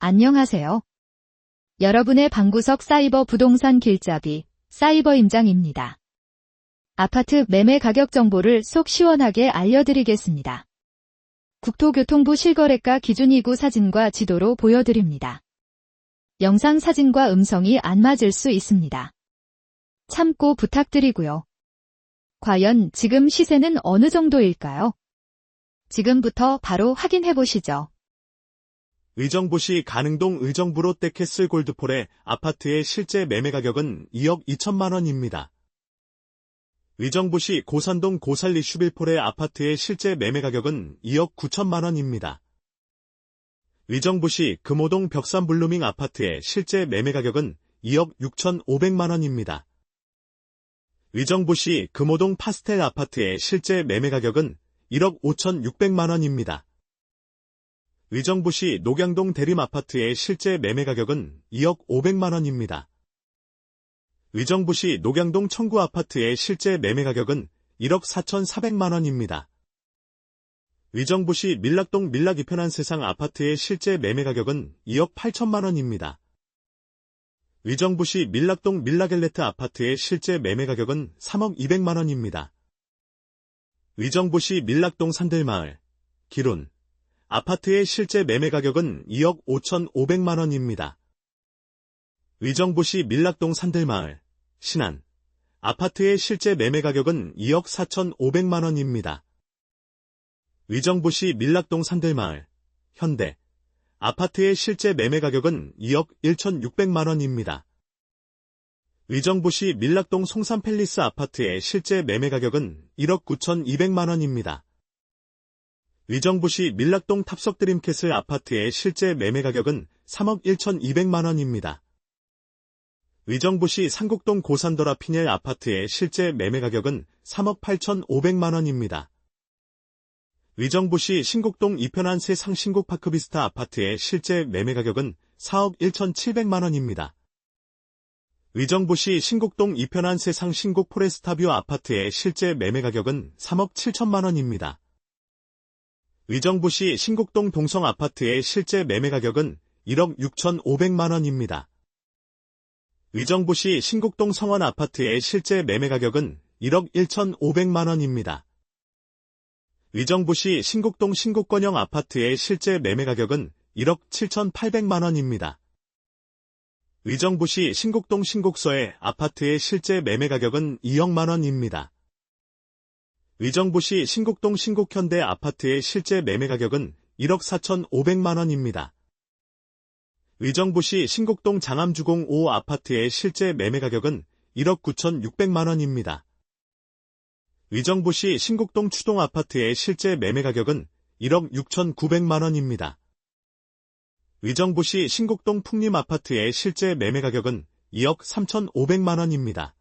안녕하세요. 여러분의 방구석 사이버 부동산 길잡이 사이버 임장입니다. 아파트 매매 가격 정보를 속 시원하게 알려드리겠습니다. 국토교통부 실거래가 기준 2구 사진과 지도로 보여드립니다. 영상 사진과 음성이 안 맞을 수 있습니다. 참고 부탁드리고요. 과연 지금 시세는 어느 정도일까요? 지금부터 바로 확인해 보시죠. 의정부시 가능동 의정부 롯데캐슬 골드폴의 아파트의 실제 매매 가격은 2억 2천만 원입니다. 의정부시 고산동 고살리 슈빌폴의 아파트의 실제 매매 가격은 2억 9천만 원입니다. 의정부시 금호동 벽산 블루밍 아파트의 실제 매매 가격은 2억 6천5백만 원입니다. 의정부시 금호동 파스텔 아파트의 실제 매매 가격은 1억 5천6백만 원입니다. 의정부시 녹양동 대림 아파트의 실제 매매 가격은 2억 5백만 원입니다. 의정부시 녹양동 청구 아파트의 실제 매매 가격은 1억 4천4백만 원입니다. 의정부시 밀락동 밀락 이편한 세상 아파트의 실제 매매 가격은 2억 8천만 원입니다. 의정부시 밀락동 밀락엘레트 아파트의 실제 매매 가격은 3억 2백만 원입니다. 의정부시 밀락동 산들마을, 기룬 아파트의 실제 매매 가격은 2억 5천5백만 원입니다. 의정부시 밀락동 산들마을, 신안 아파트의 실제 매매 가격은 2억 4천5백만 원입니다. 의정부시 밀락동 산들마을, 현대 아파트의 실제 매매 가격은 2억 1천6백만 원입니다. 의정부시 밀락동 송산팰리스 아파트의 실제 매매 가격은 1억 9천2백만 원입니다. 의정부시 밀락동 탑석드림캐슬 아파트의 실제 매매 가격은 3억 1천2백만 원입니다. 의정부시 상곡동 고산더라 피넬 아파트의 실제 매매 가격은 3억 8천5백만 원입니다. 의정부시 신곡동 이편한세 상신곡파크비스타 아파트의 실제 매매 가격은 4억 1천7백만 원입니다. 의정부시 신곡동 이편한세 상신곡 포레스타뷰 아파트의 실제 매매 가격은 3억 7천만 원입니다. 의정부시 신곡동 동성 아파트의 실제 매매 가격은 1억 6천5백만 원입니다. 의정부시 신곡동 성원 아파트의 실제 매매 가격은 1억 1천5백만 원입니다. 의정부시 신곡동 신곡권형 아파트의 실제 매매 가격은 1억 7천8백만 원입니다. 의정부시 신곡동 신곡서의 아파트의 실제 매매 가격은 2억만 원입니다. 의정부시 신곡동 신곡현대 아파트의 실제 매매 가격은 1억 4천5백만 원입니다. 의정부시 신곡동 장암주공 5 아파트의 실제 매매 가격은 1억 9천6백만 원입니다. 의정부시 신곡동 추동 아파트의 실제 매매 가격은 1억 6천9백만 원입니다. 의정부시 신곡동 풍림 아파트의 실제 매매 가격은 2억 3천5백만 원입니다.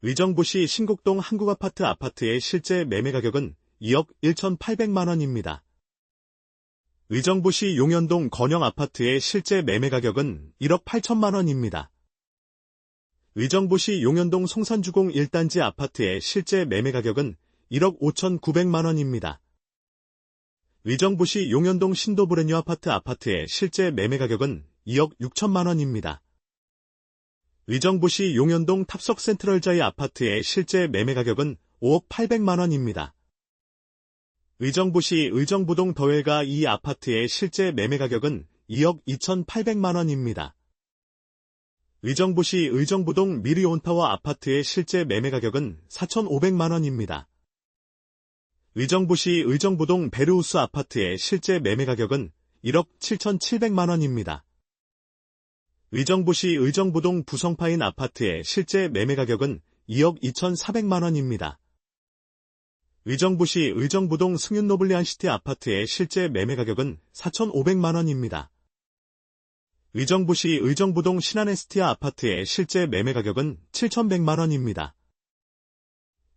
의정부시 신곡동 한국아파트 아파트의 실제 매매 가격은 2억 1천8백만 원입니다. 의정부시 용현동 건영 아파트의 실제 매매 가격은 1억 8천만 원입니다. 의정부시 용현동 송산주공 1단지 아파트의 실제 매매 가격은 1억 5천9백만 원입니다. 의정부시 용현동 신도브레뉴 아파트의 실제 매매 가격은 2억 6천만 원입니다. 의정부시 용현동 탑석 센트럴자이 아파트의 실제 매매 가격은 5억 8백만 원입니다. 의정부시 의정부동 더웰가 2 아파트의 실제 매매 가격은 2억 2천8백만 원입니다. 의정부시 의정부동 미리온타워 아파트의 실제 매매 가격은 4천5백만 원입니다. 의정부시 의정부동 베르우스 아파트의 실제 매매 가격은 1억 7천7백만 원입니다. 의정부시 의정부동 부성파인 아파트의 실제 매매 가격은 2억 2천4백만 원입니다. 의정부시 의정부동 승윤노블리안시티 아파트의 실제 매매 가격은 4천5백만 원입니다. 의정부시 의정부동 신한에스티아 아파트의 실제 매매 가격은 7,100만 원입니다.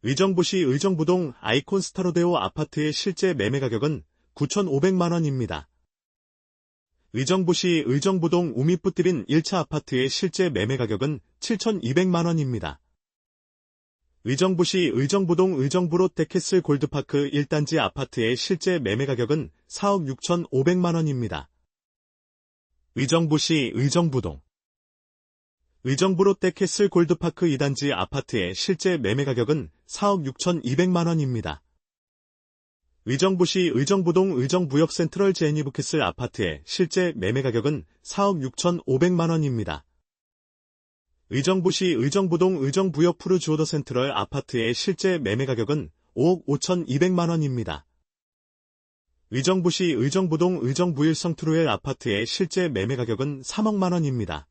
의정부시 의정부동 아이콘 스타로데오 아파트의 실제 매매 가격은 9,500만 원입니다. 의정부시 의정부동 우미뿌뜨린 1차 아파트의 실제 매매 가격은 7,200만 원입니다. 의정부시 의정부동 의정부 롯데캐슬 골드파크 1단지 아파트의 실제 매매 가격은 4억 6천5백만 원입니다. 의정부시 의정부동. 의정부 롯데캐슬 골드파크 2단지 아파트의 실제 매매 가격은 4억 6,200만 원입니다. 의정부시 의정부동 의정부역 센트럴 제니부캐슬 아파트의 실제 매매 가격은 4억 6,500만 원입니다. 의정부시 의정부동 의정부역 푸르 주오더 센트럴 아파트의 실제 매매 가격은 5억 5,200만 원입니다. 의정부시 의정부동 의정부일성 트루엘 아파트의 실제 매매 가격은 3억만 원입니다.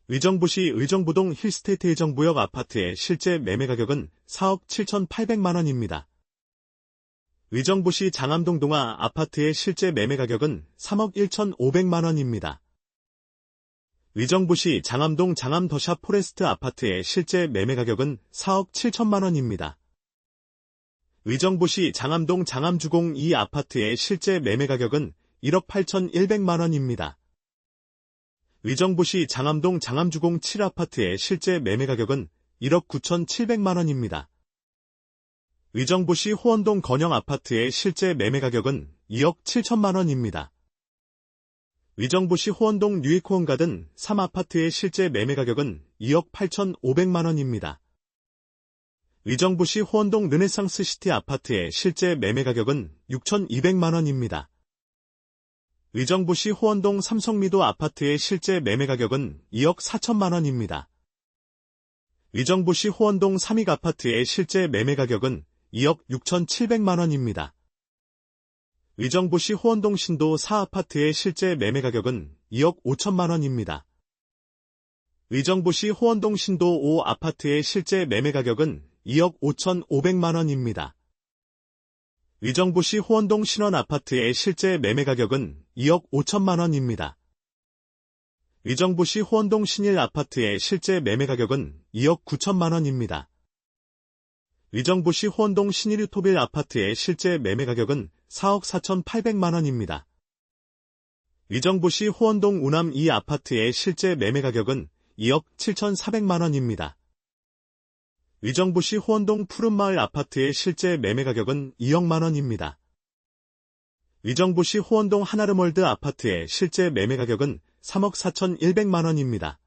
의정부시 의정부동 힐스테이트 의정부역 아파트의 실제 매매 가격은 4억 7,800만 원입니다. 의정부시 장암동 동아 아파트의 실제 매매 가격은 3억 1,500만 원입니다. 의정부시 장암동 장암더샵 포레스트 아파트의 실제 매매 가격은 4억 7천만 원입니다. 의정부시 장암동 장암주공 2 아파트의 실제 매매 가격은 1억 8,100만 원입니다. 의정부시 장암동 장암주공 7 아파트의 실제 매매 가격은 1억 9,700만 원입니다. 의정부시 호원동 건영 아파트의 실제 매매 가격은 2억 7천만 원입니다. 의정부시 호원동 뉴이코원가든 3 아파트의 실제 매매 가격은 2억 8,500만 원입니다. 의정부시 호원동 르네상스 시티 아파트의 실제 매매 가격은 6,200만 원입니다. 의정부시 호원동 삼성미도 아파트의 실제 매매 가격은 2억 4천만 원입니다. 의정부시 호원동 삼익 아파트의 실제 매매 가격은 2억 6,700만 원입니다. 의정부시 호원동 신도 4 아파트의 실제 매매 가격은 2억 5천만 원입니다. 의정부시 호원동 신도 5 아파트의 실제 매매 가격은 2억 5,500만 원입니다. 의정부시 호원동 신원 아파트의 실제 매매 가격은 2억 5천만 원입니다. 의정부시 호원동 신일 아파트의 실제 매매 가격은 2억 9천만 원입니다. 의정부시 호원동 신일유토빌 아파트의 실제 매매 가격은 4억 4,800만 원입니다. 의정부시 호원동 우남 2 아파트의 실제 매매 가격은 2억 7,400만 원입니다. 의정부시 호원동 푸른마을 아파트의 실제 매매 가격은 2억만 원입니다. 의정부시 호원동 하나르몰드 아파트의 실제 매매 가격은 3억 4,100만 원입니다.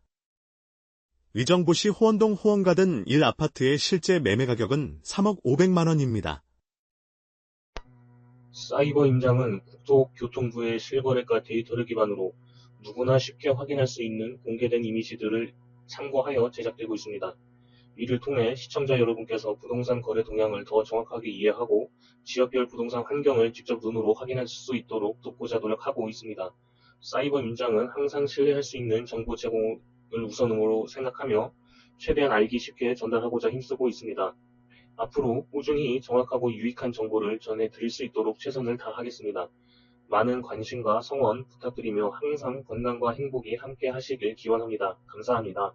의정부시 호원동 호원가든 1 아파트의 실제 매매 가격은 3억 500만 원입니다. 사이버 임장은 국토교통부의 실거래가 데이터를 기반으로 누구나 쉽게 확인할 수 있는 공개된 이미지들을 참고하여 제작되고 있습니다. 이를 통해 시청자 여러분께서 부동산 거래 동향을 더 정확하게 이해하고 지역별 부동산 환경을 직접 눈으로 확인할 수 있도록 돕고자 노력하고 있습니다. 사이버 임장은 항상 신뢰할 수 있는 정보 제공을 우선으로 생각하며 최대한 알기 쉽게 전달하고자 힘쓰고 있습니다. 앞으로 꾸준히 정확하고 유익한 정보를 전해드릴 수 있도록 최선을 다하겠습니다. 많은 관심과 성원 부탁드리며 항상 건강과 행복이 함께 하시길 기원합니다. 감사합니다.